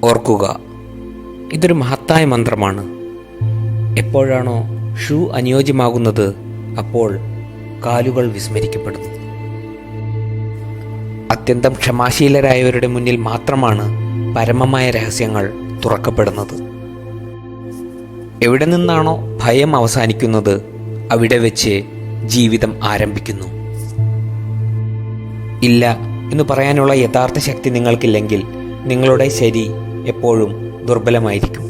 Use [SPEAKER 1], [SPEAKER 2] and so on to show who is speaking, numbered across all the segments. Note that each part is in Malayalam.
[SPEAKER 1] ഓർക്കുക, ഇതൊരു മഹത്തായ മന്ത്രമാണ്. എപ്പോഴാണോ ഷൂ അനുയോജ്യമാകുന്നത് അപ്പോൾ കാലുകൾ വിസ്മരിക്കപ്പെടുന്നു. അത്യന്തം ക്ഷമാശീലരായവരുടെ മുന്നിൽ മാത്രമാണ് പരമമായ രഹസ്യങ്ങൾ തുറക്കപ്പെടുന്നത്. എവിടെ നിന്നാണോ ഭയം അവസാനിക്കുന്നത് അവിടെ വെച്ച് ജീവിതം ആരംഭിക്കുന്നു. ഇല്ല എന്ന് പറയാനുള്ള യഥാർത്ഥ ശക്തി നിങ്ങൾക്കില്ലെങ്കിൽ നിങ്ങളുടെ ശരി എപ്പോഴും ദുർബലമായിരിക്കും.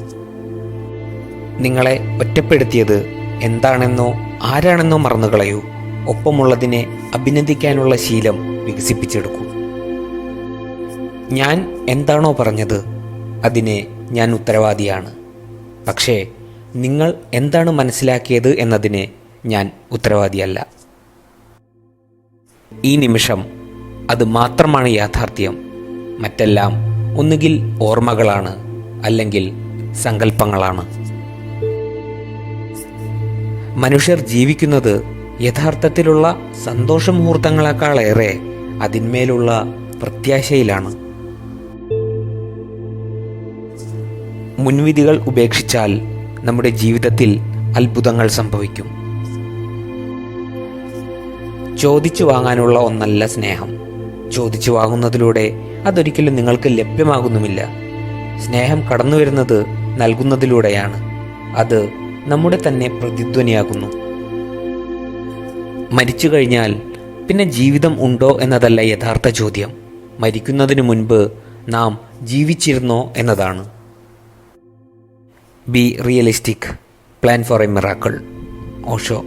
[SPEAKER 1] നിങ്ങളെ ഒറ്റപ്പെടുത്തിയത് എന്താണെന്നോ ആരാണെന്നോ മറന്നുകളയൂ. ഒപ്പമുള്ളതിനെ അഭിനന്ദിക്കാനുള്ള ശീലം വികസിപ്പിച്ചെടുക്കൂ. ഞാൻ എന്താണോ പറഞ്ഞത് അതിനെ ഞാൻ ഉത്തരവാദിയാണ്. പക്ഷേ നിങ്ങൾ എന്താണ് മനസ്സിലാക്കിയത് എന്നതിന് ഞാൻ ഉത്തരവാദിയല്ല. ഈ നിമിഷം അത് മാത്രമാണ് യാഥാർത്ഥ്യം. മറ്റെല്ലാം ഒന്നുകിൽ ഓർമ്മകളാണ്, അല്ലെങ്കിൽ സങ്കല്പങ്ങളാണ്. മനുഷ്യർ ജീവിക്കുന്നത് യഥാർത്ഥത്തിലുള്ള സന്തോഷ മുഹൂർത്തങ്ങളെക്കാളേറെ അതിന്മേലുള്ള പ്രത്യാശയിലാണ്. മുൻവിധികൾ ഉപേക്ഷിച്ചാൽ നമ്മുടെ ജീവിതത്തിൽ അത്ഭുതങ്ങൾ സംഭവിക്കും. ചോദിച്ചു വാങ്ങാനുള്ള ഒന്നല്ല സ്നേഹം. ചോദിച്ചു വാങ്ങുന്നതിലൂടെ അതൊരിക്കലും നിങ്ങൾക്ക് ലഭ്യമാകുന്നുമില്ല. സ്നേഹം കടന്നു വരുന്നത് നൽകുന്നതിലൂടെയാണ്. അത് നമ്മുടെ തന്നെ പ്രതിധ്വനിയാകുന്നു. മരിച്ചു കഴിഞ്ഞാൽ പിന്നെ ജീവിതം ഉണ്ടോ എന്നതല്ല യഥാർത്ഥ ചോദ്യം. മരിക്കുന്നതിന് മുൻപ് നാം ജീവിച്ചിരുന്നോ എന്നതാണ്. B realistic, plan for A miracle. Osho.